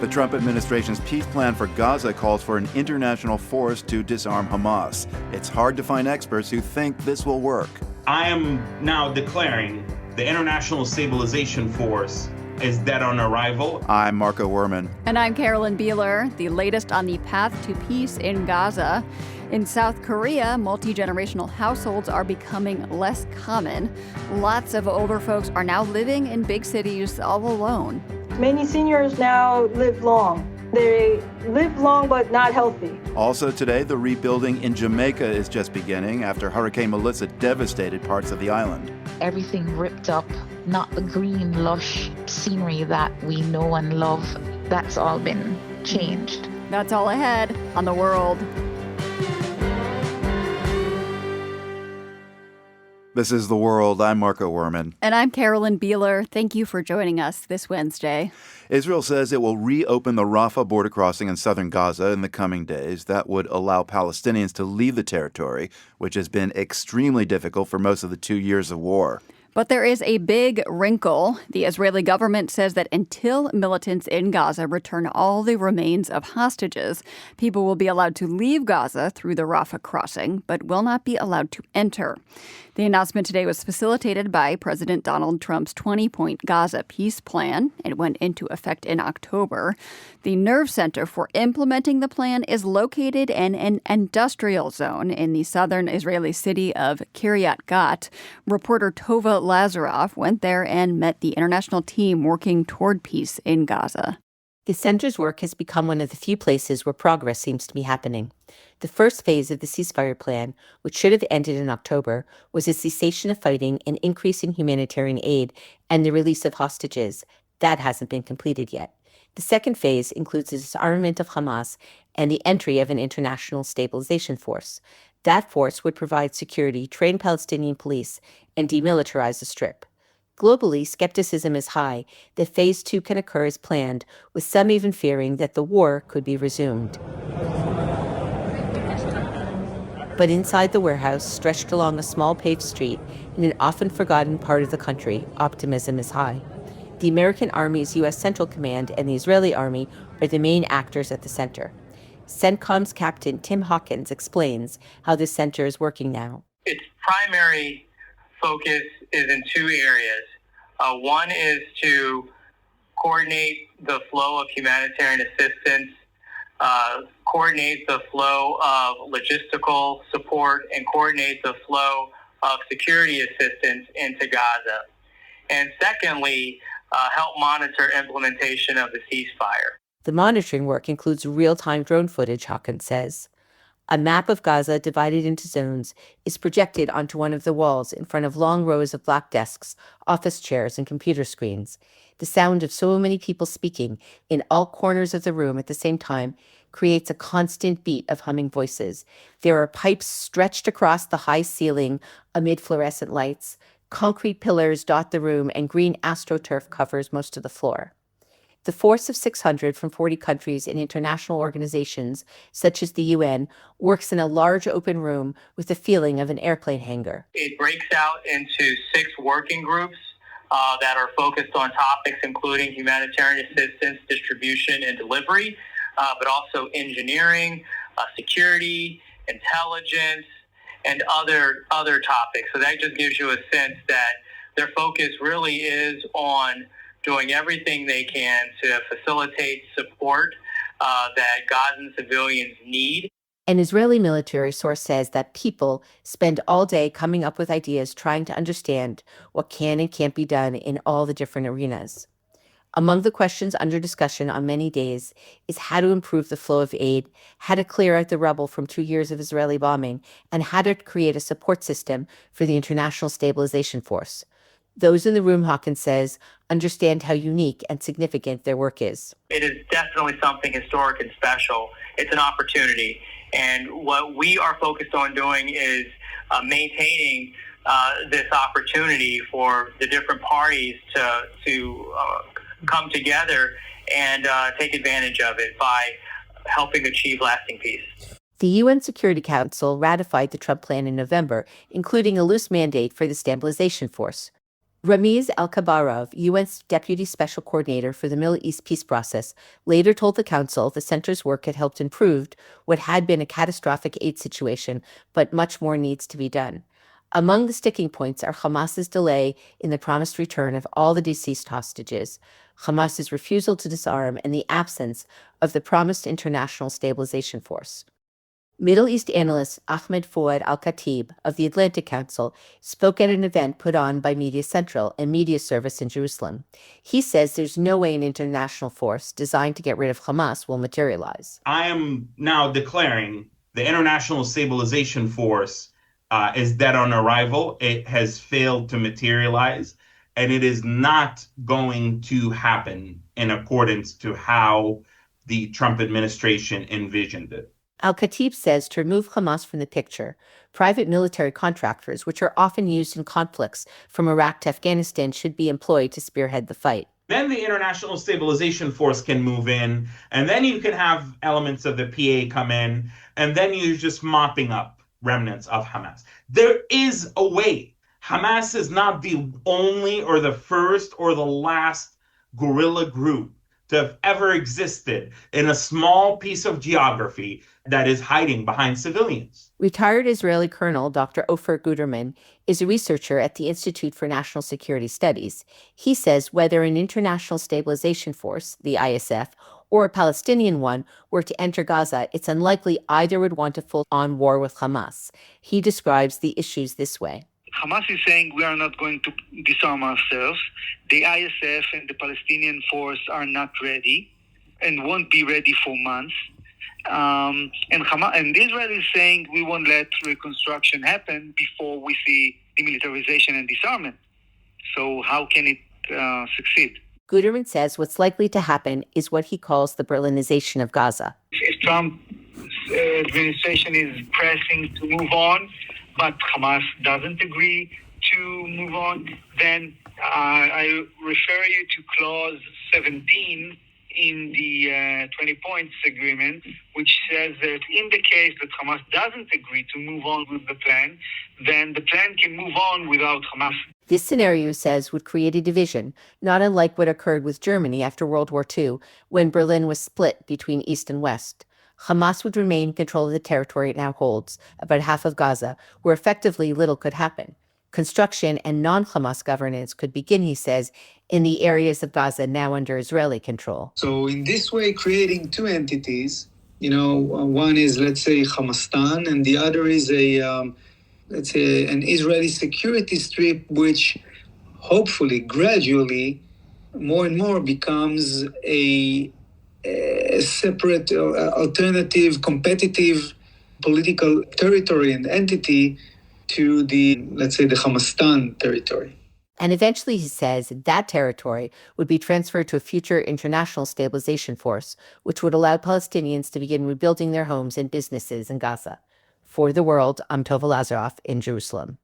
The Trump administration's peace plan for Gaza calls for an international force to disarm Hamas. It's hard to find experts who think this will work. I am now declaring the International Stabilization Force is dead on arrival. I'm Marco Werman. And I'm Carolyn Beeler. The latest on the path to peace in Gaza. In South Korea, multi-generational households are becoming less common. Lots of older folks are now living in big cities all alone. Many seniors now live long. They live long but not healthy. Also today, the rebuilding in Jamaica is just beginning after Hurricane Melissa devastated parts of the island. Everything ripped up, not the green, lush scenery that we know and love. That's all been changed. That's all ahead on The World. This is The World. I'm Marco Werman. And I'm Carolyn Beeler. Thank you for joining us this Wednesday. Israel says it will reopen the Rafah border crossing in southern Gaza in the coming days. That would allow Palestinians to leave the territory, which has been extremely difficult for most of the 2 years of war. But there is a big wrinkle. The Israeli government says that until militants in Gaza return all the remains of hostages, people will be allowed to leave Gaza through the Rafah crossing, but will not be allowed to enter. The announcement today was facilitated by President Donald Trump's 20-point Gaza peace plan. It went into effect in October. The nerve center for implementing the plan is located in an industrial zone in the southern Israeli city of Kiryat Gat. Reporter Tova Lazarov went there and met the international team working toward peace in Gaza. The center's work has become one of the few places where progress seems to be happening. The first phase of the ceasefire plan, which should have ended in October, was a cessation of fighting, an increase in humanitarian aid, and the release of hostages. That hasn't been completed yet. The second phase includes the disarmament of Hamas and the entry of an international stabilization force. That force would provide security, train Palestinian police, and demilitarize the Strip. Globally, skepticism is high that Phase 2 can occur as planned, with some even fearing that the war could be resumed. But inside the warehouse, stretched along a small paved street in an often forgotten part of the country, optimism is high. The American Army's U.S. Central Command and the Israeli Army are the main actors at the center. CENTCOM's Captain Tim Hawkins explains how the center is working now. Its primary focus is in two areas. One is to coordinate the flow of humanitarian assistance, coordinate the flow of logistical support, and coordinate the flow of security assistance into Gaza. And secondly, help monitor implementation of the ceasefire. The monitoring work includes real-time drone footage, Hawkins says. A map of Gaza divided into zones is projected onto one of the walls in front of long rows of black desks, office chairs, and computer screens. The sound of so many people speaking in all corners of the room at the same time creates a constant beat of humming voices. There are pipes stretched across the high ceiling amid fluorescent lights. Concrete pillars dot the room, and green astroturf covers most of the floor. The force of 600 from 40 countries and international organizations, such as the UN, works in a large open room with the feeling of an airplane hangar. It breaks out into 6 working groups that are focused on topics including humanitarian assistance, distribution, and delivery, but also engineering, security, intelligence, and other topics. So that just gives you a sense that their focus really is on doing everything they can to facilitate support that Gazan civilians need. An Israeli military source says that people spend all day coming up with ideas trying to understand what can and can't be done in all the different arenas. Among the questions under discussion on many days is how to improve the flow of aid, how to clear out the rubble from 2 years of Israeli bombing, and how to create a support system for the International Stabilization Force. Those in the room, Hawkins says, understand how unique and significant their work is. It is definitely something historic and special. It's an opportunity. And what we are focused on doing is maintaining this opportunity for the different parties to come together and take advantage of it by helping achieve lasting peace. The UN Security Council ratified the Trump plan in November, including a loose mandate for the stabilization force. Ramiz Al-Kabarov, UN's Deputy Special Coordinator for the Middle East peace process, later told the Council the center's work had helped improve what had been a catastrophic aid situation, but much more needs to be done. Among the sticking points are Hamas's delay in the promised return of all the deceased hostages, Hamas's refusal to disarm, and the absence of the promised international stabilization force. Middle East analyst Ahmed Fouad Al-Khatib of the Atlantic Council spoke at an event put on by Media Central and Media Service in Jerusalem. He says there's no way an international force designed to get rid of Hamas will materialize. I am now declaring the International Stabilization Force is dead on arrival. It has failed to materialize, and it is not going to happen in accordance to how the Trump administration envisioned it. Al-Khatib says to remove Hamas from the picture, private military contractors, which are often used in conflicts from Iraq to Afghanistan, should be employed to spearhead the fight. Then the International Stabilization Force can move in, and then you can have elements of the PA come in, and then you're just mopping up remnants of Hamas. There is a way. Hamas is not the only or the first or the last guerrilla group to have ever existed in a small piece of geography that is hiding behind civilians. Retired Israeli Colonel Dr. Ofer Guterman is a researcher at the Institute for National Security Studies. He says whether an international stabilization force, the ISF, or a Palestinian one were to enter Gaza, it's unlikely either would want a full-on war with Hamas. He describes the issues this way. Hamas is saying we are not going to disarm ourselves. The ISF and the Palestinian force are not ready and won't be ready for months. And Israel is saying we won't let reconstruction happen before we see demilitarization and disarmament. So how can it succeed? Guterman says what's likely to happen is what he calls the Berlinization of Gaza. If Trump's administration is pressing to move on, but Hamas doesn't agree to move on, then I refer you to clause 17 in the 20 points agreement, which says that in the case that Hamas doesn't agree to move on with the plan, then the plan can move on without Hamas. This scenario, says, would create a division, not unlike what occurred with Germany after World War II, when Berlin was split between East and West. Hamas would remain in control of the territory it now holds, about half of Gaza, where effectively little could happen. Construction and non-Hamas governance could begin, he says, in the areas of Gaza now under Israeli control. So in this way, creating two entities, one is, let's say, Hamastan, and the other is an Israeli security strip, which hopefully, gradually, more and more becomes a separate, alternative, competitive political territory and entity to the, let's say, the Hamastan territory. And eventually, he says, that territory would be transferred to a future international stabilization force, which would allow Palestinians to begin rebuilding their homes and businesses in Gaza. For The World, I'm Tova Lazaroff in Jerusalem.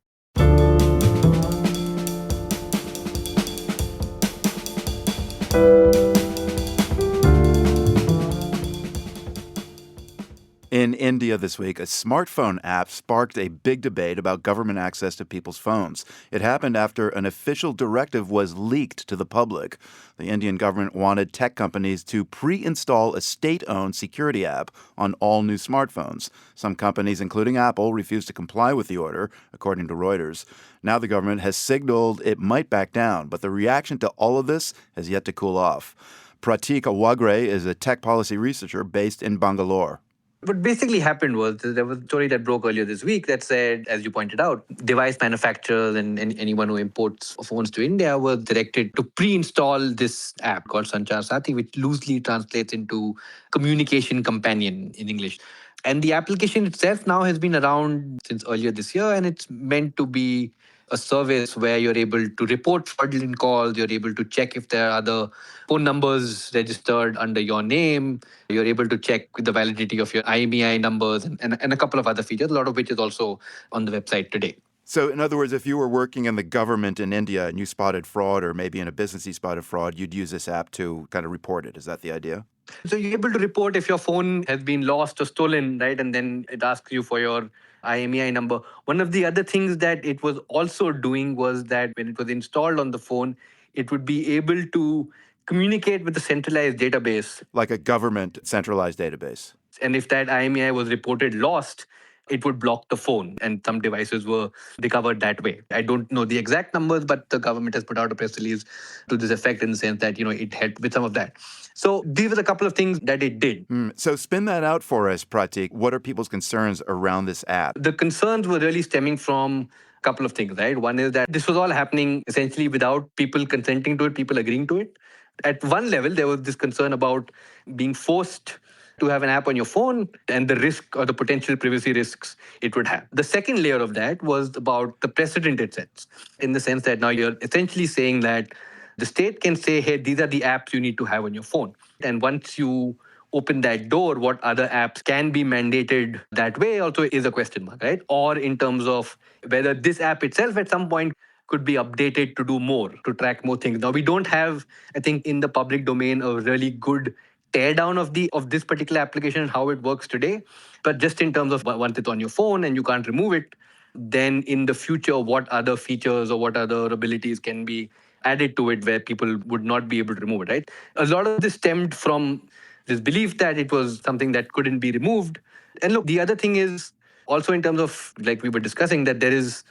In India this week, a smartphone app sparked a big debate about government access to people's phones. It happened after an official directive was leaked to the public. The Indian government wanted tech companies to pre-install a state-owned security app on all new smartphones. Some companies, including Apple, refused to comply with the order, according to Reuters. Now the government has signaled it might back down, but the reaction to all of this has yet to cool off. Pratik Awagre is a tech policy researcher based in Bangalore. What basically happened was there was a story that broke earlier this week that said, as you pointed out, device manufacturers and anyone who imports phones to India were directed to pre-install this app called Sanchar Saathi, which loosely translates into communication companion in English. And the application itself now has been around since earlier this year, and it's meant to be a service where you're able to report fraudulent calls, you're able to check if there are other phone numbers registered under your name, you're able to check the validity of your IMEI numbers and a couple of other features, a lot of which is also on the website today. So, in other words, if you were working in the government in India and you spotted fraud, or maybe in a business you spotted fraud, you'd use this app to kind of report it. Is that the idea? So you're able to report if your phone has been lost or stolen, right? And then it asks you for your IMEI number. One of the other things that it was also doing was that when it was installed on the phone, it would be able to communicate with the centralized database. Like a government centralized database. And if that IMEI was reported lost, it would block the phone, and some devices were recovered that way. I don't know the exact numbers, but the government has put out a press release to this effect in the sense that, it helped with some of that. So these were a couple of things that it did. So spin that out for us, Pratik. What are people's concerns around this app? The concerns were really stemming from a couple of things, right? One is that this was all happening essentially without people consenting to it, people agreeing to it. At one level, there was this concern about being forced to have an app on your phone and the risk or the potential privacy risks it would have. The second layer of that was about the precedent it sets, in the sense that now you're essentially saying that the state can say, hey, these are the apps you need to have on your phone. And once you open that door, what other apps can be mandated that way also is a question mark, right? Or in terms of whether this app itself at some point could be updated to do more, to track more things. Now, we don't have, I think, in the public domain, a really good teardown of this particular application and how it works today. But just in terms of once it's on your phone and you can't remove it, then in the future, what other features or what other abilities can be added to it where people would not be able to remove it, right? A lot of this stemmed from this belief that it was something that couldn't be removed. And look, the other thing is also in terms of, like we were discussing, that there is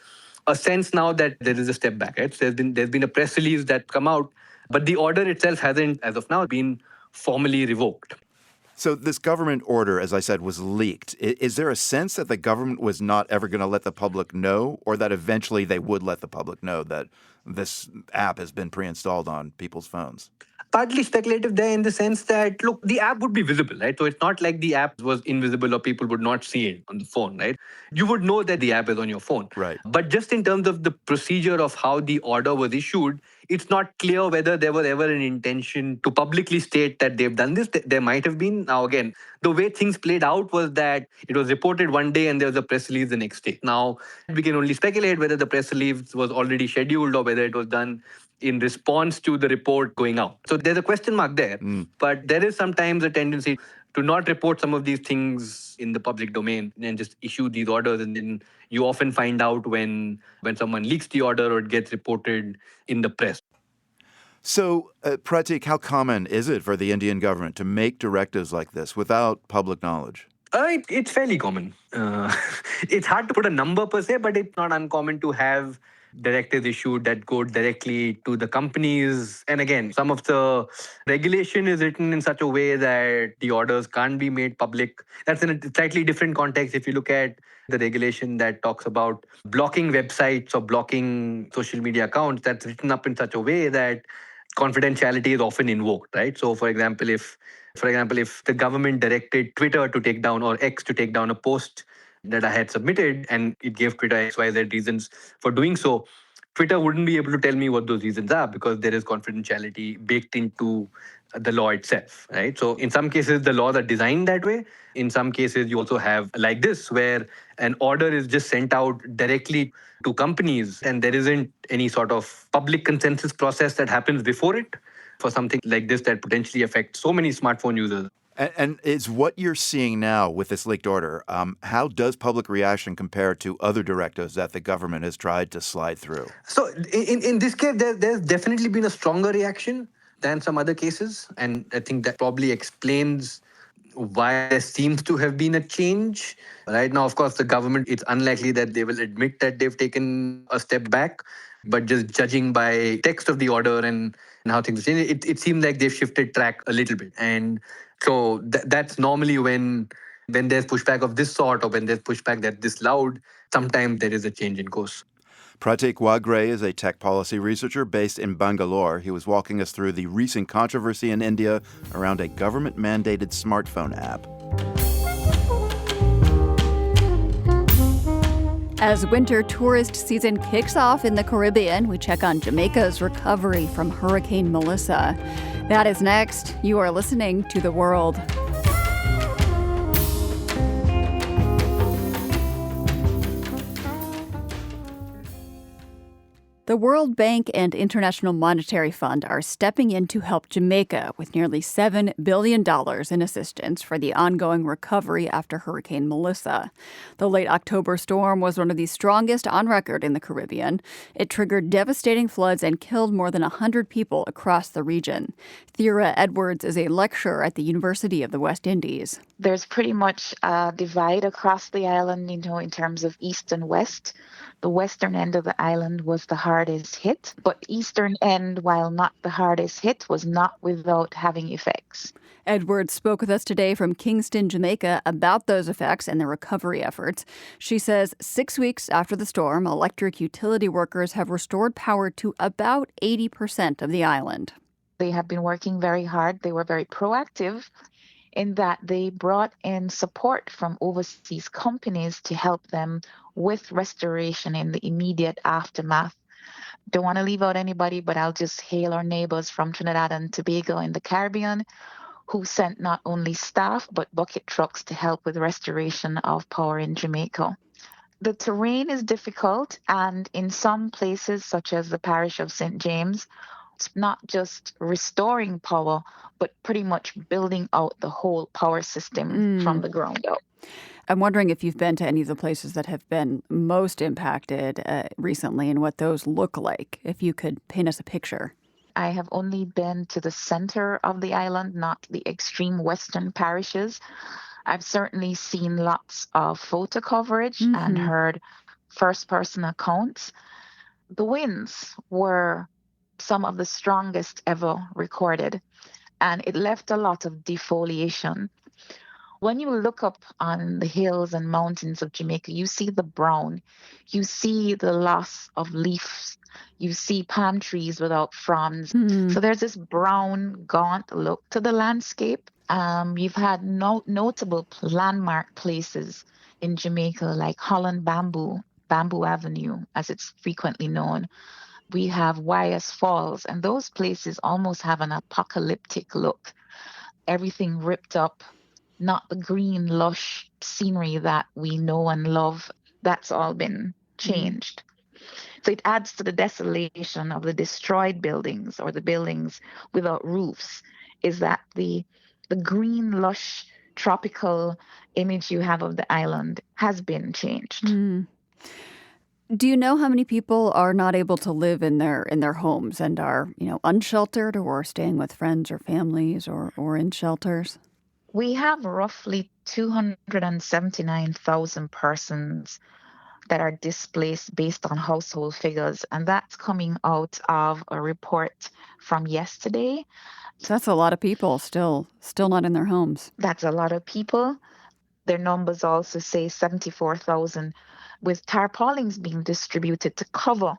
a sense now that there is a step back, right? So there's been a press release that's come out, but the order itself hasn't, as of now, been formally revoked. So this government order, as I said, was leaked. Is there a sense that the government was not ever going to let the public know, or that eventually they would let the public know that this app has been pre-installed on people's phones? Partly speculative there in the sense that, look, the app would be visible, right? So it's not like the app was invisible or people would not see it on the phone, right? You would know that the app is on your phone. Right. But just in terms of the procedure of how the order was issued, it's not clear whether there was ever an intention to publicly state that they've done this. There might have been. Now, again, the way things played out was that it was reported one day and there was a press release the next day. Now, we can only speculate whether the press release was already scheduled or whether it was done in response to the report going out. So there's a question mark there. But there is sometimes a tendency to not report some of these things in the public domain and just issue these orders. And then you often find out when someone leaks the order or it gets reported in the press. So, Pratik, how common is it for the Indian government to make directives like this without public knowledge? It's fairly common. It's hard to put a number per se, but it's not uncommon to have directives issued that go directly to the companies. And again, some of the regulation is written in such a way that the orders can't be made public. That's in a slightly different context. If you look at the regulation that talks about blocking websites or blocking social media accounts, that's written up in such a way that confidentiality is often invoked, right? So, for example, if the government directed Twitter to take down or X to take down a post that I had submitted and it gave Twitter XYZ reasons for doing so, Twitter wouldn't be able to tell me what those reasons are because there is confidentiality baked into the law itself, right? So in some cases, the laws are designed that way. In some cases, you also have like this, where an order is just sent out directly to companies and there isn't any sort of public consensus process that happens before it for something like this that potentially affects so many smartphone users. And is what you're seeing now with this leaked order, how does public reaction compare to other directives that the government has tried to slide through? So in this case, there's definitely been a stronger reaction than some other cases. And I think that probably explains why there seems to have been a change. Right now, of course, the government, it's unlikely that they will admit that they've taken a step back. But just judging by text of the order and how things change, it seems like they've shifted track a little bit. And so that's normally when there's pushback of this sort or when there's pushback that's this loud, sometimes there is a change in course. Pratik Wagre is a tech policy researcher based in Bangalore. He was walking us through the recent controversy in India around a government-mandated smartphone app. As winter tourist season kicks off in the Caribbean, we check on Jamaica's recovery from Hurricane Melissa. That is next. You are listening to The World. The World Bank and International Monetary Fund are stepping in to help Jamaica with nearly $7 billion in assistance for the ongoing recovery after Hurricane Melissa. The late October storm was one of the strongest on record in the Caribbean. It triggered devastating floods and killed more than 100 people across the region. Thera Edwards is a lecturer at the University of the West Indies. There's pretty much a divide across the island, in terms of east and west. The western end of the island was the hardest hit, but eastern end, while not the hardest hit, was not without having effects. Edwards spoke with us today from Kingston, Jamaica, about those effects and the recovery efforts. She says 6 weeks after the storm, electric utility workers have restored power to about 80% of the island. They have been working very hard. They were very proactive in that they brought in support from overseas companies to help them with restoration in the immediate aftermath. Don't want to leave out anybody, but I'll just hail our neighbors from Trinidad and Tobago in the Caribbean who sent not only staff but bucket trucks to help with restoration of power in Jamaica. The terrain is difficult, and in some places, such as the parish of St. James, it's not just restoring power, but pretty much building out the whole power system from the ground up. I'm wondering if you've been to any of the places that have been most impacted recently and what those look like, if you could paint us a picture. I have only been to the center of the island, not the extreme western parishes. I've certainly seen lots of photo coverage and heard first-person accounts. The winds were some of the strongest ever recorded, and it left a lot of defoliation. When you look up on the hills and mountains of Jamaica, you see the brown, you see the loss of leaves, you see palm trees without fronds. So there's this brown, gaunt look to the landscape. You've had notable landmark places in Jamaica like Holland Bamboo Avenue, as it's frequently known. We have Wyas Falls, and those places almost have an apocalyptic look. Everything ripped up, not the green, lush scenery that we know and love. That's all been changed. So it adds to the desolation of the destroyed buildings, or the buildings without roofs, is that the green, lush, tropical image you have of the island has been changed. Do you know how many people are not able to live in their homes and are, unsheltered or staying with friends or families or in shelters? We have roughly 279,000 persons that are displaced based on household figures, and that's coming out of a report from yesterday. So that's a lot of people still not in their homes. That's a lot of people. Their numbers also say 74,000 with tarpaulins being distributed to cover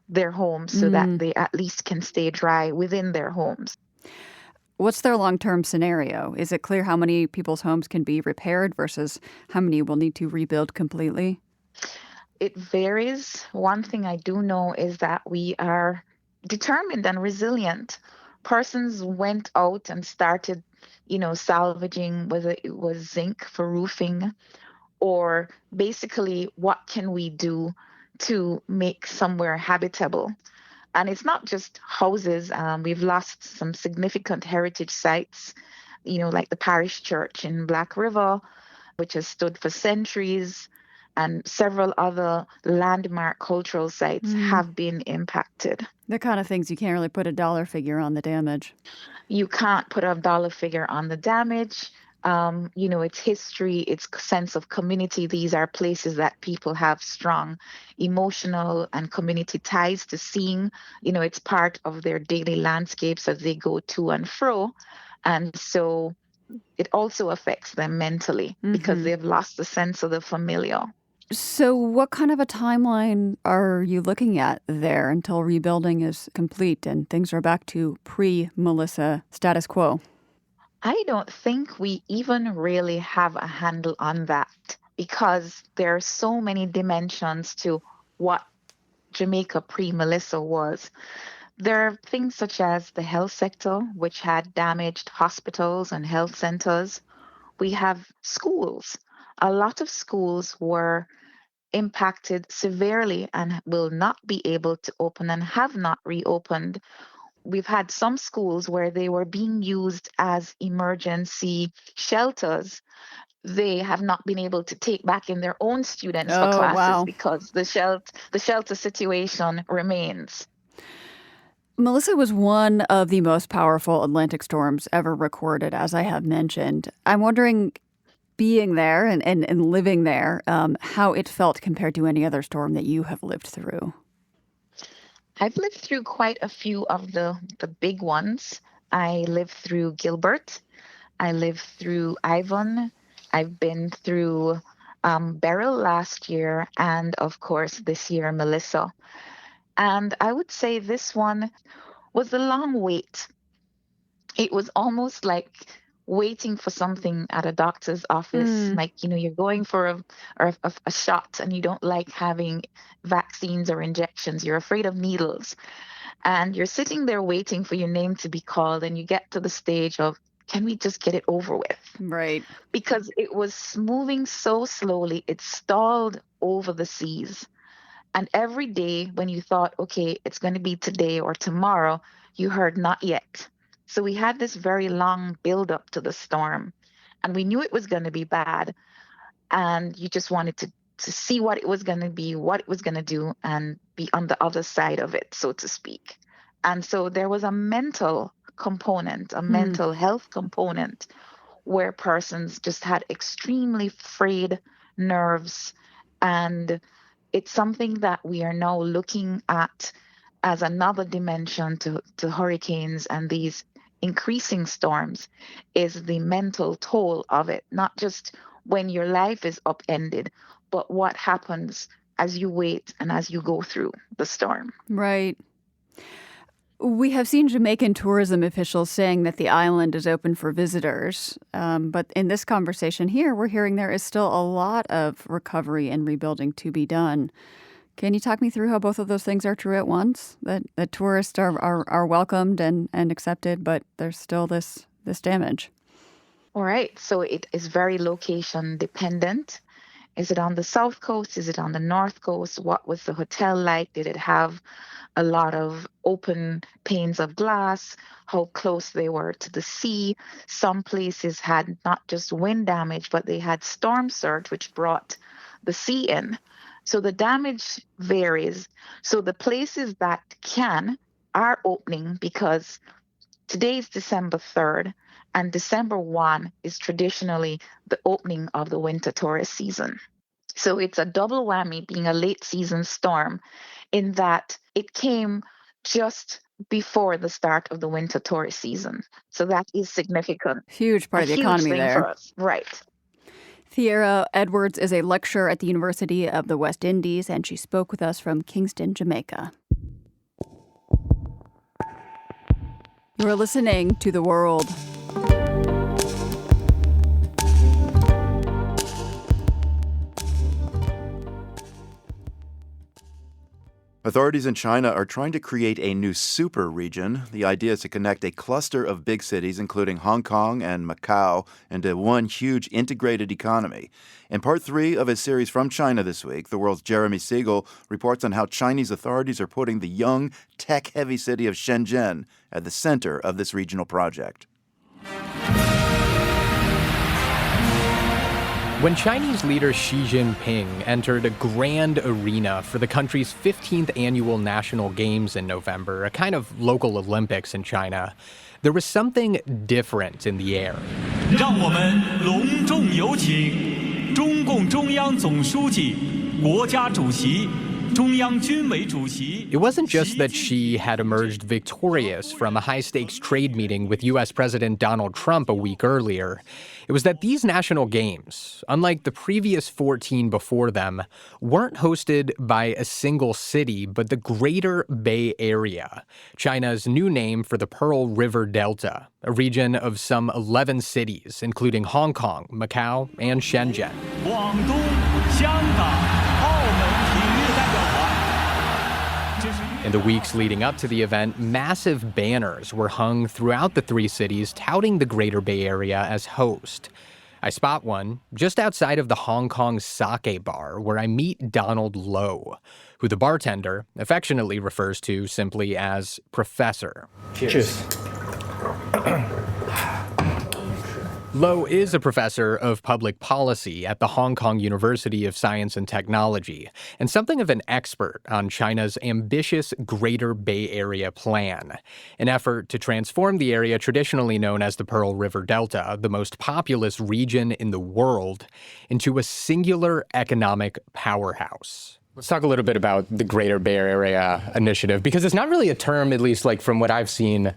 their homes so that they at least can stay dry within their homes. What's their long-term scenario? Is it clear how many people's homes can be repaired versus how many will need to rebuild completely? It varies. One thing I do know is that we are determined and resilient. Persons went out and started, salvaging, whether it was zinc for roofing, or basically what can we do to make somewhere habitable. And it's not just houses. We've lost some significant heritage sites, like the parish church in Black River, which has stood for centuries, and several other landmark cultural sites have been impacted. The kind of things you can't really put a dollar figure on the damage. You can't put a dollar figure on the damage. It's history, it's sense of community. These are places that people have strong emotional and community ties to seeing. It's part of their daily landscapes as they go to and fro. And so it also affects them mentally because they've lost the sense of the familiar. So what kind of a timeline are you looking at there until rebuilding is complete and things are back to pre-Melissa status quo? I don't think we even really have a handle on that because there are so many dimensions to what Jamaica pre-Melissa was. There are things such as the health sector, which had damaged hospitals and health centers. We have schools. A lot of schools were impacted severely and will not be able to open and have not reopened. We've had some schools where they were being used as emergency shelters. They have not been able to take back in their own students for classes because the shelter situation remains. Melissa was one of the most powerful Atlantic storms ever recorded, as I have mentioned. I'm wondering, being there and living there, how it felt compared to any other storm that you have lived through. I've lived through quite a few of the big ones. I lived through Gilbert. I lived through Ivan. I've been through Beryl last year, and of course this year, Melissa. And I would say this one was a long wait. It was almost like waiting for something at a doctor's office. Like, you're going for a shot and you don't like having vaccines or injections. You're afraid of needles. And you're sitting there waiting for your name to be called, and you get to the stage of, can we just get it over with? Right. Because it was moving so slowly, it stalled over the seas. And every day when you thought, okay, it's going to be today or tomorrow, you heard not yet. So we had this very long build up to the storm, and we knew it was going to be bad. And you just wanted to see what it was going to be, what it was going to do, and be on the other side of it, so to speak. And so there was a mental component, a mental health component, where persons just had extremely frayed nerves. And it's something that we are now looking at as another dimension to hurricanes and these increasing storms, is the mental toll of it, not just when your life is upended, but what happens as you wait and as you go through the storm. Right. We have seen Jamaican tourism officials saying that the island is open for visitors. But in this conversation here, we're hearing there is still a lot of recovery and rebuilding to be done. Can you talk me through how both of those things are true at once? That tourists are welcomed and accepted, but there's still this damage. All right. So it is very location dependent. Is it on the south coast? Is it on the north coast? What was the hotel like? Did it have a lot of open panes of glass? How close they were to the sea? Some places had not just wind damage, but they had storm surge, which brought the sea in. So the damage varies. So the places that are opening, because today is December 3rd, and December 1 is traditionally the opening of the winter tourist season. So it's a double whammy being a late season storm, in that it came just before the start of the winter tourist season. So that is significant. Huge part of the economy there. For us. Right. Thierra Edwards is a lecturer at the University of the West Indies, and she spoke with us from Kingston, Jamaica. You're listening to The World. Authorities in China are trying to create a new super region. The idea is to connect a cluster of big cities, including Hong Kong and Macau, into one huge integrated economy. In part 3 of his series from China this week, The World's Jeremy Siegel reports on how Chinese authorities are putting the young, tech-heavy city of Shenzhen at the center of this regional project. When Chinese leader Xi Jinping entered a grand arena for the country's 15th annual national games in November, a kind of local Olympics in China, there was something different in the air. 让我们隆重有请中共中央总书记、国家主席、中央军委主席。 It wasn't just that Xi had emerged victorious from a high-stakes trade meeting with U.S. President Donald Trump a week earlier. It was that these national games, unlike the previous 14 before them, weren't hosted by a single city, but the Greater Bay Area, China's new name for the Pearl River Delta, a region of some 11 cities, including Hong Kong, Macau, and Shenzhen. 广东、香港、澳门体育代表团。 In the weeks leading up to the event, massive banners were hung throughout the 3 cities touting the Greater Bay Area as host. I spot one just outside of the Hong Kong sake bar where I meet Donald Lowe, who the bartender affectionately refers to simply as Professor. Cheers. Lowe is a professor of public policy at the Hong Kong University of Science and Technology, and something of an expert on China's ambitious Greater Bay Area plan, an effort to transform the area traditionally known as the Pearl River Delta, the most populous region in the world, into a singular economic powerhouse. Let's talk a little bit about the Greater Bay Area initiative, because it's not really a term, at least like from what I've seen,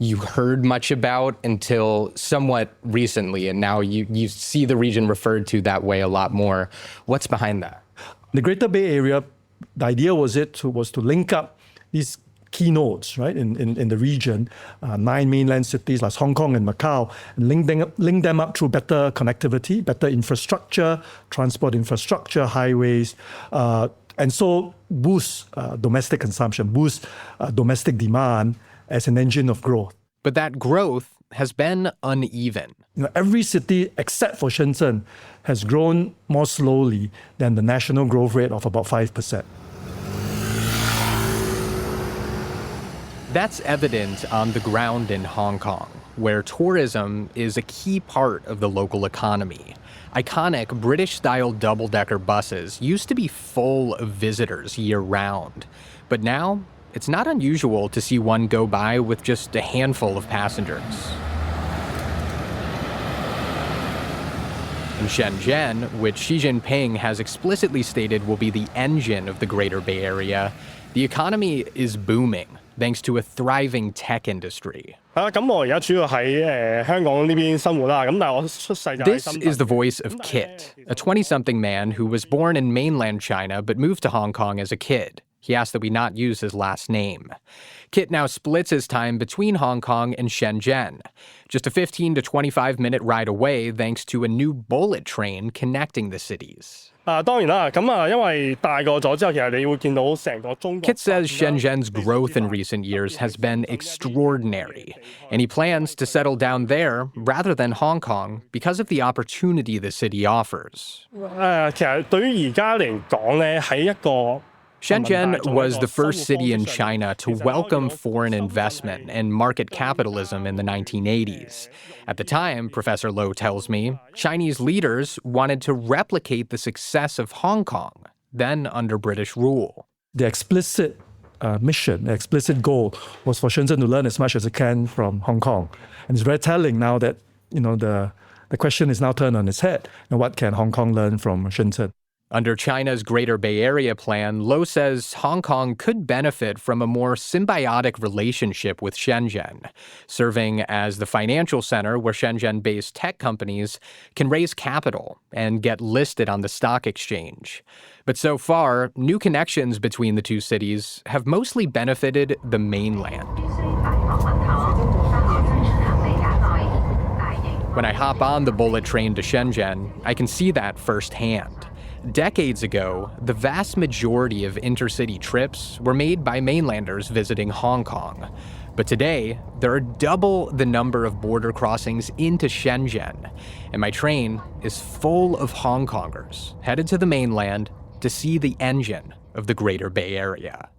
you heard much about until somewhat recently, and now you see the region referred to that way a lot more. What's behind that? The Greater Bay Area, the idea was to link up these key nodes, right, in the region, 9 mainland cities like Hong Kong and Macau, and link them up through better connectivity, better infrastructure, transport infrastructure, highways, and so boost domestic consumption, boost domestic demand as an engine of growth. But that growth has been uneven. Every city except for Shenzhen has grown more slowly than the national growth rate of about 5%. That's evident on the ground in Hong Kong, where tourism is a key part of the local economy. Iconic British-style double-decker buses used to be full of visitors year-round, but now it's not unusual to see one go by with just a handful of passengers. In Shenzhen, which Xi Jinping has explicitly stated will be the engine of the Greater Bay Area, the economy is booming thanks to a thriving tech industry. This is the voice of Kit, a 20-something man who was born in mainland China but moved to Hong Kong as a kid. He asked that we not use his last name. Kit now splits his time between Hong Kong and Shenzhen, just a 15 to 25-minute ride away thanks to a new bullet train connecting the cities. Kit says Shenzhen's growth in recent years has been extraordinary, and he plans to settle down there rather than Hong Kong because of the opportunity the city offers. Shenzhen was the first city in China to welcome foreign investment and market capitalism in the 1980s. At the time, Professor Lowe tells me, Chinese leaders wanted to replicate the success of Hong Kong, then under British rule. The explicit mission, the explicit goal was for Shenzhen to learn as much as it can from Hong Kong. And it's very telling now that, the question is now turned on its head. And what can Hong Kong learn from Shenzhen? Under China's Greater Bay Area plan, Lowe says Hong Kong could benefit from a more symbiotic relationship with Shenzhen, serving as the financial center where Shenzhen-based tech companies can raise capital and get listed on the stock exchange. But so far, new connections between the two cities have mostly benefited the mainland. When I hop on the bullet train to Shenzhen, I can see that firsthand. Decades ago, the vast majority of intercity trips were made by mainlanders visiting Hong Kong. But today, there are double the number of border crossings into Shenzhen, and my train is full of Hong Kongers headed to the mainland to see the engine of the Greater Bay Area.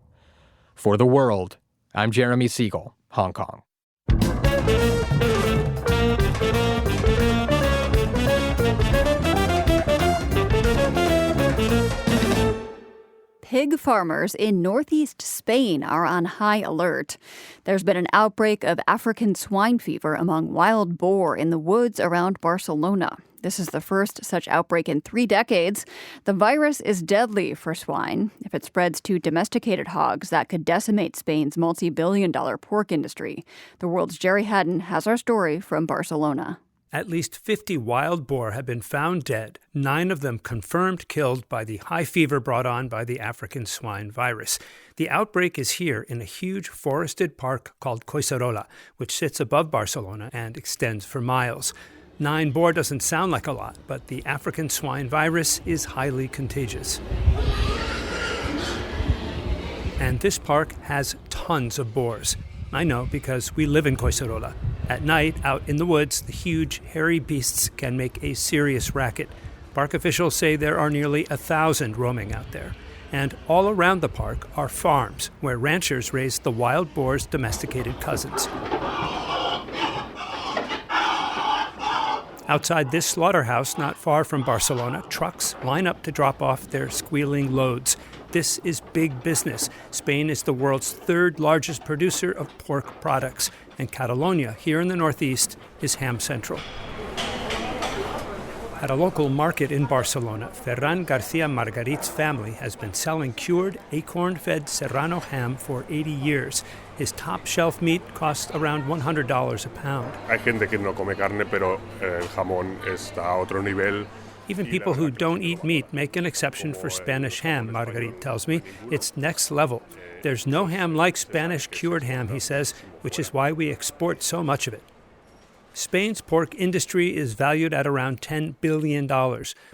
For the World, I'm Jeremy Siegel, Hong Kong. Pig farmers in northeast Spain are on high alert. There's been an outbreak of African swine fever among wild boar in the woods around Barcelona. This is the first such outbreak in 3 decades. The virus is deadly for swine. If it spreads to domesticated hogs, that could decimate Spain's multi-billion-dollar pork industry. The World's Jerry Haddon has our story from Barcelona. At least 50 wild boar have been found dead, 9 of them confirmed killed by the high fever brought on by the African swine virus. The outbreak is here in a huge forested park called Collserola, which sits above Barcelona and extends for miles. 9 boar doesn't sound like a lot, but the African swine virus is highly contagious. And this park has tons of boars. I know because we live in Collserola. At night, out in the woods, the huge, hairy beasts can make a serious racket. Park officials say there are nearly 1,000 roaming out there. And all around the park are farms where ranchers raise the wild boar's domesticated cousins. Outside this slaughterhouse, not far from Barcelona, trucks line up to drop off their squealing loads. This is big business. Spain is the world's third largest producer of pork products, and Catalonia, here in the northeast, is ham central. At a local market in Barcelona, Ferran Garcia Margarit's family has been selling cured, acorn-fed Serrano ham for 80 years. His top-shelf meat costs around $100 a pound. Hay gente que no come carne, pero el jamón está a otro nivel. Even people who don't eat meat make an exception for Spanish ham, Margarit tells me. It's next level. There's no ham like Spanish cured ham, he says, which is why we export so much of it. Spain's pork industry is valued at around $10 billion,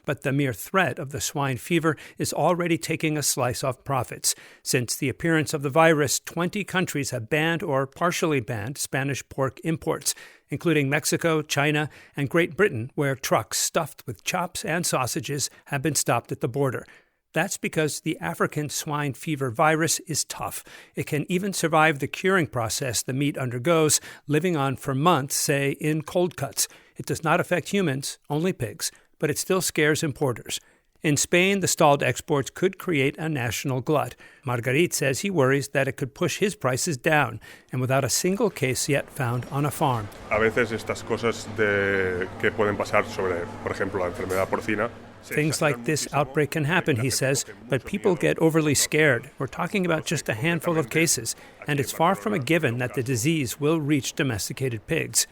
but the mere threat of the swine fever is already taking a slice off profits. Since the appearance of the virus, 20 countries have banned or partially banned Spanish pork imports, including Mexico, China, and Great Britain, where trucks stuffed with chops and sausages have been stopped at the border. That's because the African swine fever virus is tough. It can even survive the curing process the meat undergoes, living on for months, say, in cold cuts. It does not affect humans, only pigs, but it still scares importers. In Spain, the stalled exports could create a national glut. Margarit says he worries that it could push his prices down, and without a single case yet found on a farm. A veces estas cosas que pueden pasar sobre, por ejemplo, la enfermedad porcina. Things like this outbreak can happen, he says, but people get overly scared. We're talking about just a handful of cases, and it's far from a given that the disease will reach domesticated pigs.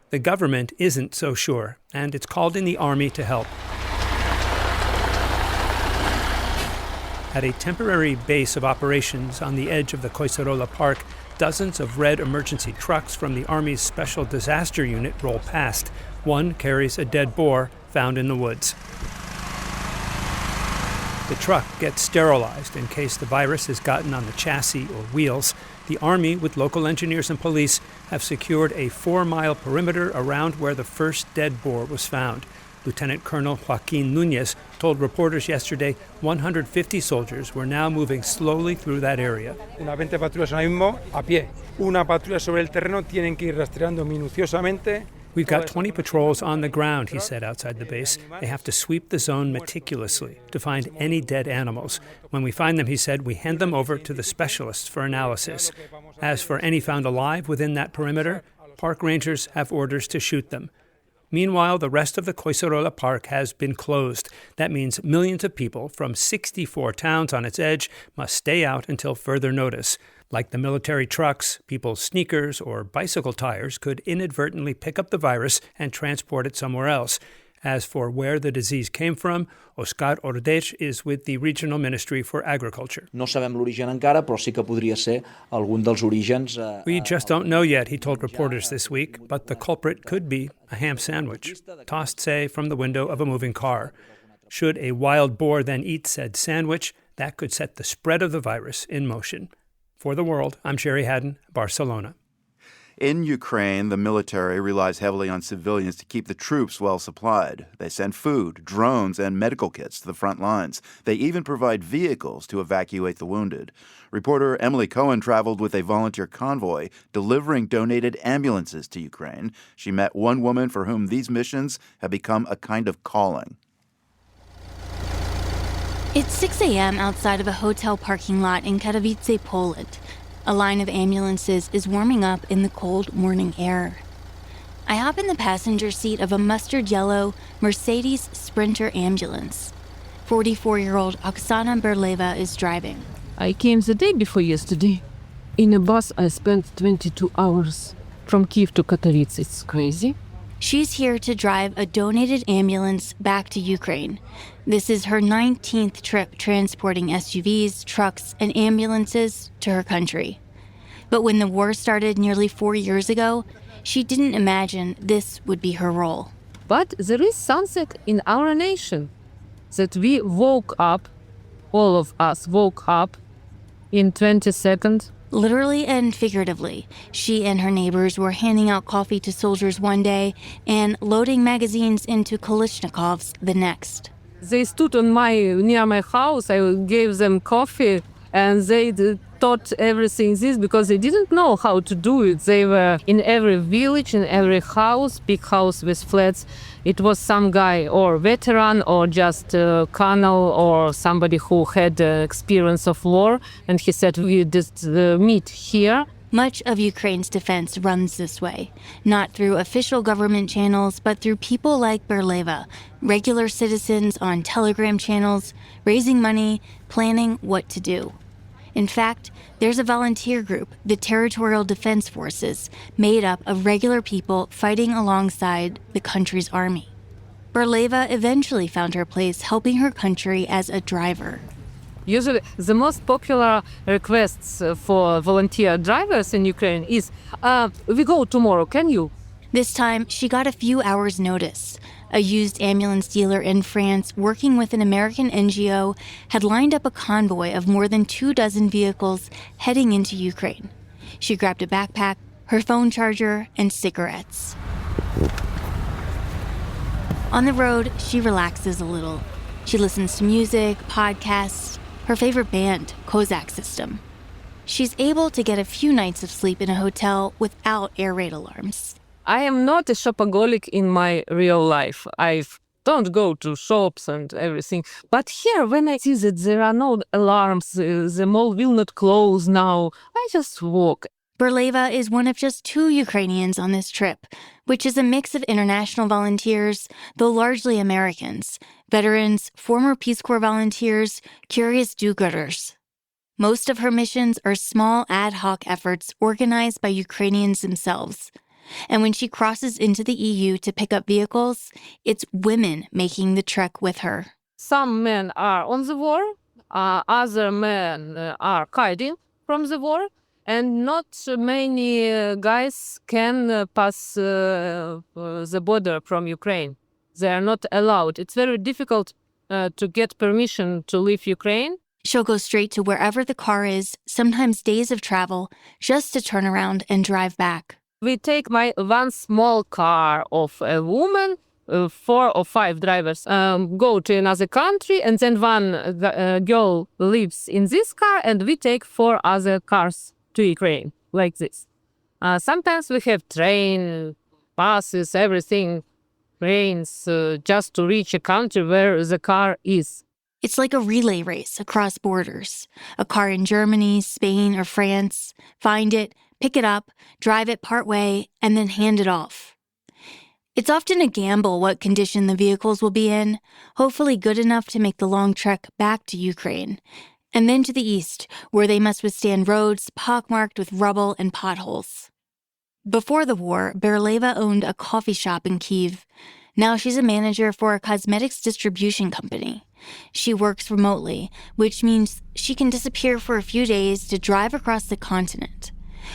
The government isn't so sure, and it's called in the army to help. At a temporary base of operations on the edge of the Collserola Park, dozens of red emergency trucks from the Army's Special Disaster Unit roll past. One carries a dead boar found in the woods. The truck gets sterilized in case the virus has gotten on the chassis or wheels. The Army, with local engineers and police, have secured a 4-mile perimeter around where the first dead boar was found. Lieutenant Colonel Joaquin Núñez told reporters yesterday 150 soldiers were now moving slowly through that area. Unas 20 patrullas ahora mismo a pie. Una patrulla sobre el terreno tienen que ir rastreando minuciosamente. We've got 20 patrols on the ground, he said outside the base. They have to sweep the zone meticulously to find any dead animals. When we find them, he said, we hand them over to the specialists for analysis. As for any found alive within that perimeter, park rangers have orders to shoot them. Meanwhile, the rest of the Collserola Park has been closed. That means millions of people from 64 towns on its edge must stay out until further notice. Like the military trucks, people's sneakers or bicycle tires could inadvertently pick up the virus and transport it somewhere else. As for where the disease came from, Oscar Ordeix is with the Regional Ministry for Agriculture. No sabem l'origen encara, però sí que podria ser algun dels orígens. We just don't know yet, he told reporters this week, but the culprit could be a ham sandwich, tossed, say, from the window of a moving car. Should a wild boar then eat said sandwich, that could set the spread of the virus in motion. For the World, I'm Sherry Haddon, Barcelona. In Ukraine, the military relies heavily on civilians to keep the troops well supplied. They send food, drones, and medical kits to the front lines. They even provide vehicles to evacuate the wounded. Reporter Emily Cohen traveled with a volunteer convoy delivering donated ambulances to Ukraine. She met one woman for whom these missions have become a kind of calling. It's 6 a.m. outside of a hotel parking lot in Katowice, Poland. A line of ambulances is warming up in the cold morning air. I hop in the passenger seat of a mustard yellow Mercedes Sprinter ambulance. 44-year-old Oksana Berleva is driving. I came the day before yesterday. In a bus, I spent 22 hours. From Kyiv to Katowice, it's crazy. She's here to drive a donated ambulance back to Ukraine. This is her 19th trip transporting SUVs, trucks, and ambulances to her country. But when the war started nearly 4 years ago, she didn't imagine this would be her role. But there is something in our nation that we woke up, all of us woke up in 22nd Literally and figuratively, she and her neighbors were handing out coffee to soldiers one day and loading magazines into Kalashnikovs the next. They stood near my house. I gave them coffee, and they thought everything this because they didn't know how to do it. They were in every village, in every house, big house with flats. It was some guy or veteran or just a colonel or somebody who had experience of war. And he said, we just meet here. Much of Ukraine's defense runs this way, not through official government channels, but through people like Berleva, regular citizens on Telegram channels, raising money, planning what to do. In fact, there's a volunteer group, the Territorial Defense Forces, made up of regular people fighting alongside the country's army. Berleva eventually found her place helping her country as a driver. Usually, the most popular requests for volunteer drivers in Ukraine is, we go tomorrow, can you? This time, she got a few hours' notice. A used ambulance dealer in France, working with an American NGO, had lined up a convoy of more than 24 vehicles heading into Ukraine. She grabbed a backpack, her phone charger, and cigarettes. On the road, she relaxes a little. She listens to music, podcasts, her favorite band, Kozak System. She's able to get a few nights of sleep in a hotel without air raid alarms. I am not a shopaholic in my real life. I don't go to shops and everything. But here, when I see that there are no alarms, the mall will not close now, I just walk. Berleva is one of just 2 Ukrainians on this trip, which is a mix of international volunteers, though largely Americans, veterans, former Peace Corps volunteers, curious do-gooders. Most of her missions are small ad hoc efforts organized by Ukrainians themselves. And when she crosses into the EU to pick up vehicles, it's women making the trek with her. Some men are on the war, other men are hiding from the war, and not many guys can pass the border from Ukraine. They are not allowed. It's very difficult to get permission to leave Ukraine. She'll go straight to wherever the car is, sometimes days of travel, just to turn around and drive back. We take my one small car of a woman, 4 or 5 drivers, go to another country, and then one girl lives in this car, and we take 4 other cars to Ukraine, like this. Sometimes we have train, buses, everything, trains, just to reach a country where the car is. It's like a relay race across borders. A car in Germany, Spain, or France, find it, pick it up, drive it partway, and then hand it off. It's often a gamble what condition the vehicles will be in, hopefully good enough to make the long trek back to Ukraine, and then to the east, where they must withstand roads pockmarked with rubble and potholes. Before the war, Berleva owned a coffee shop in Kyiv. Now she's a manager for a cosmetics distribution company. She works remotely, which means she can disappear for a few days to drive across the continent.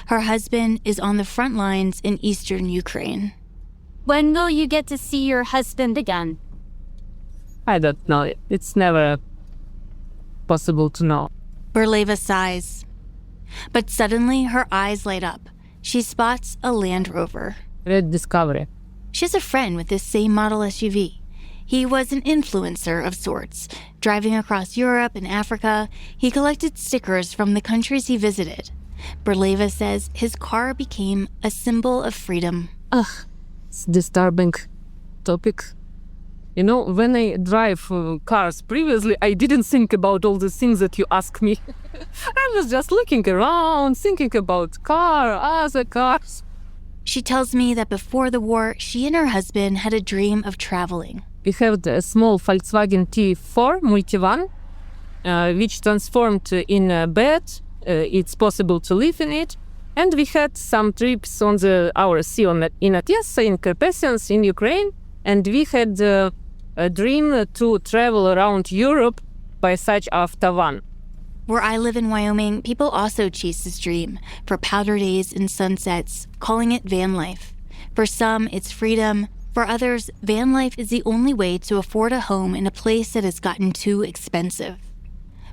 Her husband is on the front lines in eastern Ukraine. When will you get to see your husband again? I don't know. It's never possible to know. Berleva sighs. But suddenly her eyes light up. She spots a Land Rover. Red Discovery. She has a friend with this same model SUV. He was an influencer of sorts. Driving across Europe and Africa, he collected stickers from the countries he visited. Berleva says his car became a symbol of freedom. It's a disturbing topic. You know, when I drive cars previously, I didn't think about all the things that you ask me. I was just looking around, thinking about other cars. She tells me that before the war, she and her husband had a dream of traveling. We have a small Volkswagen T4 multi-van, which transformed in a bed. It's possible to live in it. And we had some trips on our sea in Odessa, in Carpathians, in Ukraine. And we had a dream to travel around Europe by such van. Where I live in Wyoming, people also chase this dream for powder days and sunsets, calling it van life. For some, it's freedom. For others, van life is the only way to afford a home in a place that has gotten too expensive.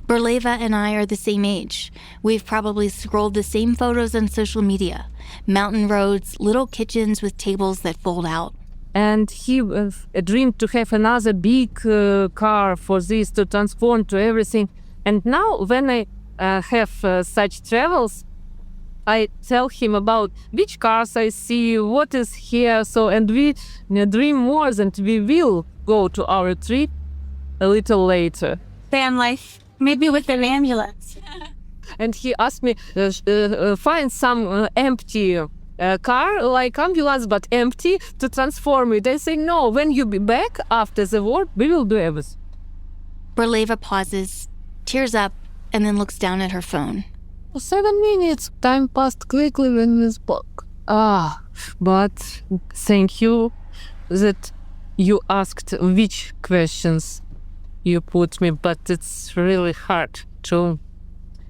Berleva and I are the same age. We've probably scrolled the same photos on social media. Mountain roads, little kitchens with tables that fold out. And he dreamed to have another big car for this to transform to everything. And now when I have such travels, I tell him about which cars I see, what is here. And we dream more and we will go to our trip a little later. Van life, maybe with an ambulance. And he asked me, find some empty car like ambulance but empty to transform it. I say, no, when you be back after the war, we will do everything. Berleva pauses, tears up, and then looks down at her phone. 7 minutes. Time passed quickly when we spoke. But thank you that you asked which questions you put me, but it's really hard to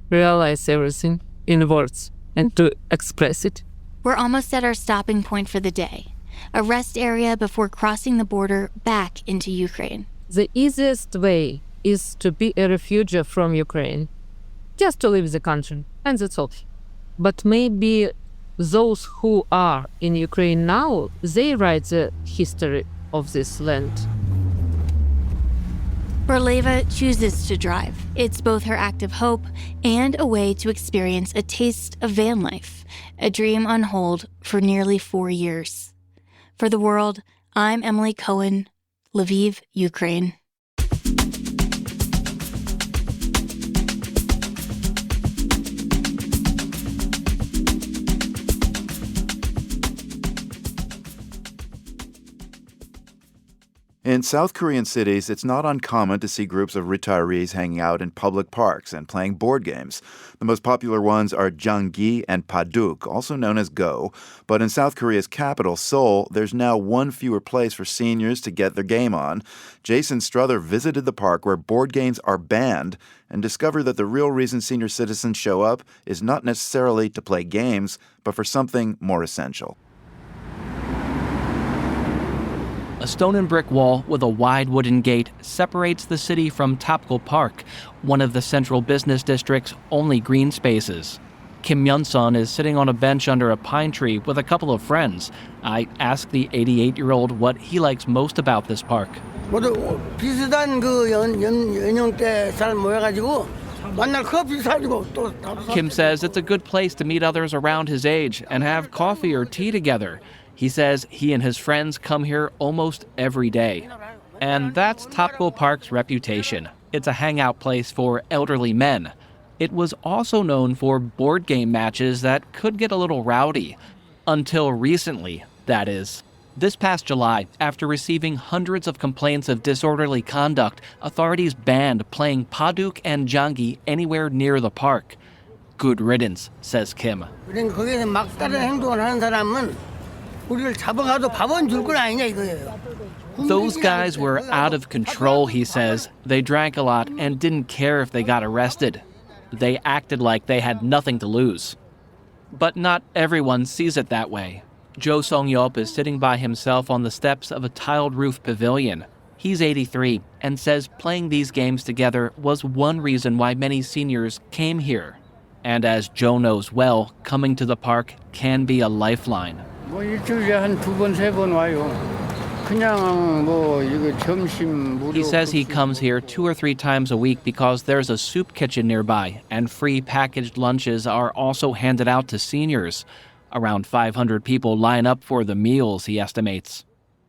realize everything in words and to express it. We're almost at our stopping point for the day, a rest area before crossing the border back into Ukraine. The easiest way is to be a refugee from Ukraine, just to leave the country, and that's all. But maybe those who are in Ukraine now, they write the history of this land. Berleva chooses to drive. It's both her act of hope and a way to experience a taste of van life, a dream on hold for nearly 4 years. For The World, I'm Emily Cohen, Lviv, Ukraine. In South Korean cities, it's not uncommon to see groups of retirees hanging out in public parks and playing board games. The most popular ones are Jangi and Paduk, also known as Go. But in South Korea's capital, Seoul, there's now one fewer place for seniors to get their game on. Jason Struther visited the park where board games are banned and discovered that the real reason senior citizens show up is not necessarily to play games, but for something more essential. A stone and brick wall with a wide wooden gate separates the city from Tapkol Park, one of the central business district's only green spaces. Kim Myun-sun is sitting on a bench under a pine tree with a couple of friends. I ask the 88-year-old what he likes most about this park. Kim says it's a good place to meet others around his age and have coffee or tea together. He says he and his friends come here almost every day. And that's Tapkol Park's reputation. It's a hangout place for elderly men. It was also known for board game matches that could get a little rowdy. Until recently, that is. This past July, after receiving hundreds of complaints of disorderly conduct, authorities banned playing Paduk and Jangi anywhere near the park. Good riddance, says Kim. Those guys were out of control, he says. They drank a lot and didn't care if they got arrested. They acted like they had nothing to lose. But not everyone sees it that way. Jo Song-yeop is sitting by himself on the steps of a tiled roof pavilion. He's 83 and says playing these games together was one reason why many seniors came here. And as Jo knows well, coming to the park can be a lifeline. He says he comes here 2 or 3 times a week because there's a soup kitchen nearby, and free packaged lunches are also handed out to seniors. Around 500 people line up for the meals, he estimates.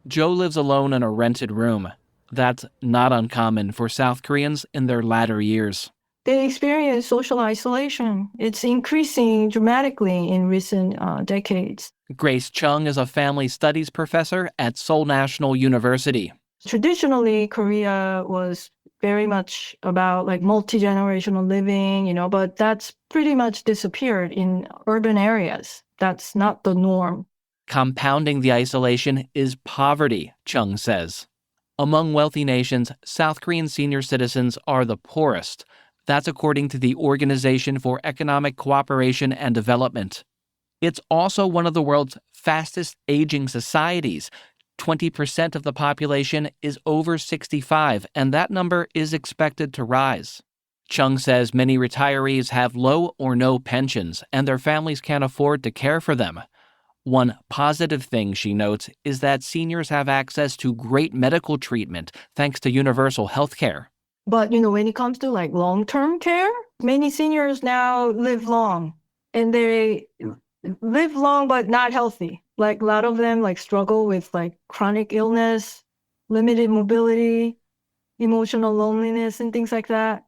Jo lives alone in a rented room. That's not uncommon for South Koreans in their latter years. They experience social isolation. It's increasing dramatically in recent decades. Grace Chung is a family studies professor at Seoul National University. Traditionally, Korea was very much about like multi-generational living, but that's pretty much disappeared in urban areas. That's not the norm. Compounding the isolation is poverty, Chung says. Among wealthy nations, South Korean senior citizens are the poorest. That's according to the Organization for Economic Cooperation and Development. It's also one of the world's fastest aging societies. 20% of the population is over 65, and that number is expected to rise. Chung says many retirees have low or no pensions, and their families can't afford to care for them. One positive thing, she notes, is that seniors have access to great medical treatment thanks to universal health care. But, when it comes to long-term care, many seniors now live long, and they live long but not healthy. A lot of them struggle with chronic illness, limited mobility, emotional loneliness, and things like that.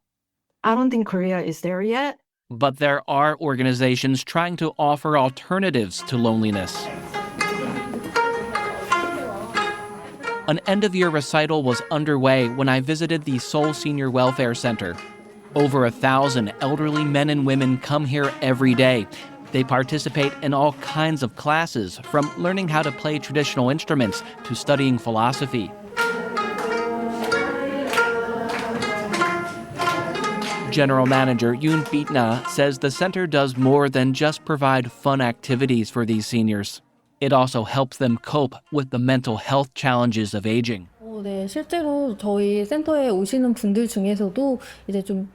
I don't think Korea is there yet. But there are organizations trying to offer alternatives to loneliness. An end-of-year recital was underway when I visited the Seoul Senior Welfare Center. Over 1,000 elderly men and women come here every day. They participate in all kinds of classes, from learning how to play traditional instruments to studying philosophy. General Manager Yoon Bitna says the center does more than just provide fun activities for these seniors. It also helps them cope with the mental health challenges of aging.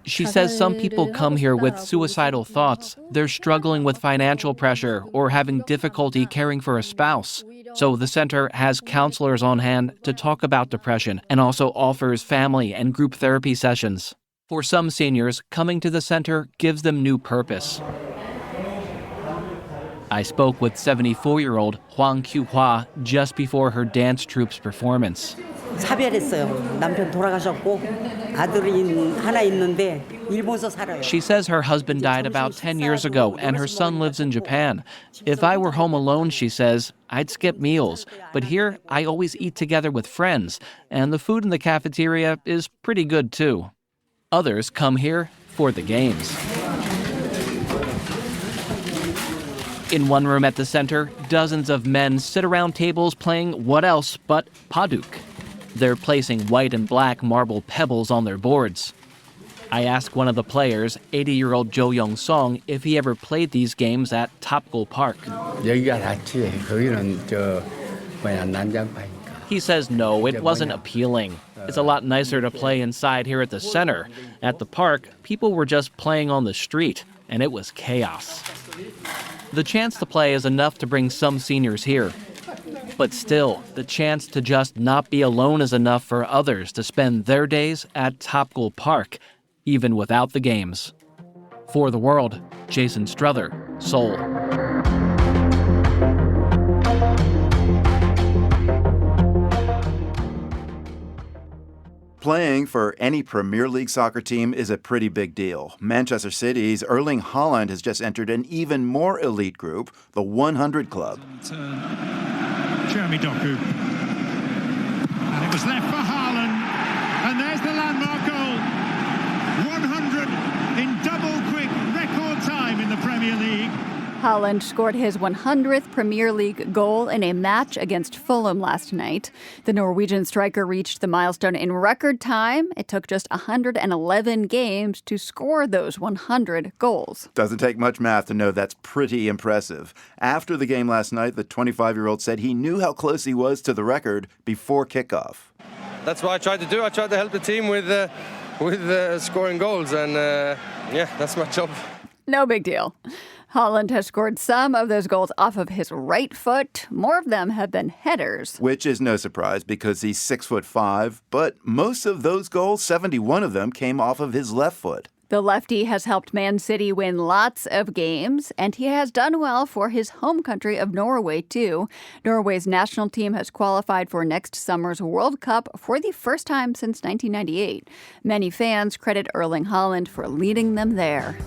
She says some people come here with suicidal thoughts. They're struggling with financial pressure or having difficulty caring for a spouse. So the center has counselors on hand to talk about depression and also offers family and group therapy sessions. For some seniors, coming to the center gives them new purpose. I spoke with 74-year-old Hwang Kyu-hwa just before her dance troupe's performance. She says her husband died about 10 years ago and her son lives in Japan. If I were home alone, she says, I'd skip meals. But here, I always eat together with friends, and the food in the cafeteria is pretty good too. Others come here for the games. In one room at the center, dozens of men sit around tables playing what else but paduk. They're placing white and black marble pebbles on their boards. I asked one of the players, 80-year-old Jo Young-song, if he ever played these games at Topgol Park. He says no, it wasn't appealing. It's a lot nicer to play inside here at the center. At the park, people were just playing on the street, and it was chaos. The chance to play is enough to bring some seniors here. But still, the chance to just not be alone is enough for others to spend their days at Topgol Park, even without the games. For The World, Jason Struther, Seoul. Playing for any Premier League soccer team is a pretty big deal. Manchester City's Erling Haaland has just entered an even more elite group, the 100 Club. Jeremy Doku. And it was left for Haaland. And there's the landmark goal. 100 in double-quick record time in the Premier League. Haaland scored his 100th Premier League goal in a match against Fulham last night. The Norwegian striker reached the milestone in record time. It took just 111 games to score those 100 goals. Doesn't take much math to know that's pretty impressive. After the game last night, the 25-year-old said he knew how close he was to the record before kickoff. That's what I tried to do. I tried to help the team with scoring goals, and that's my job. No big deal. Haaland has scored some of those goals off of his right foot. More of them have been headers. Which is no surprise because he's 6'5", but most of those goals, 71 of them, came off of his left foot. The lefty has helped Man City win lots of games, and he has done well for his home country of Norway, too. Norway's national team has qualified for next summer's World Cup for the first time since 1998. Many fans credit Erling Haaland for leading them there.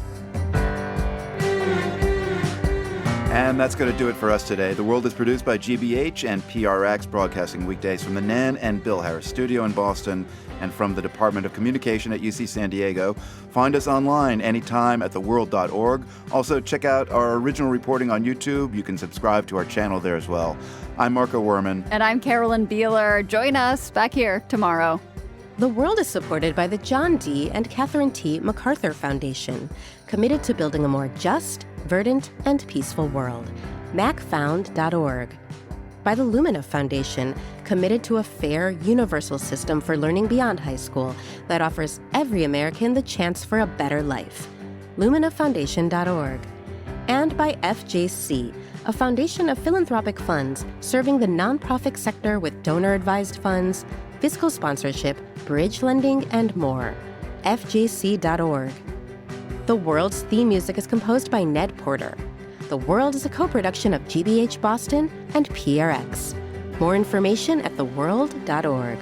And that's going to do it for us today. The World is produced by GBH and PRX, broadcasting weekdays from the Nan and Bill Harris studio in Boston and from the Department of Communication at UC San Diego. Find us online anytime at theworld.org. Also, check out our original reporting on YouTube. You can subscribe to our channel there as well. I'm Marco Werman. And I'm Carolyn Beeler. Join us back here tomorrow. The World is supported by the John D. and Catherine T. MacArthur Foundation, committed to building a more just, verdant, and peaceful world. macfound.org. by the Lumina Foundation, committed to a fair, universal system for learning beyond high school that offers every American the chance for a better life. LuminaFoundation.org. And by FJC, a foundation of philanthropic funds serving the nonprofit sector with donor-advised funds, fiscal sponsorship, bridge lending, and more. FJC.org. The World's theme music is composed by Ned Porter. The World is a co-production of GBH Boston and PRX. More information at theworld.org.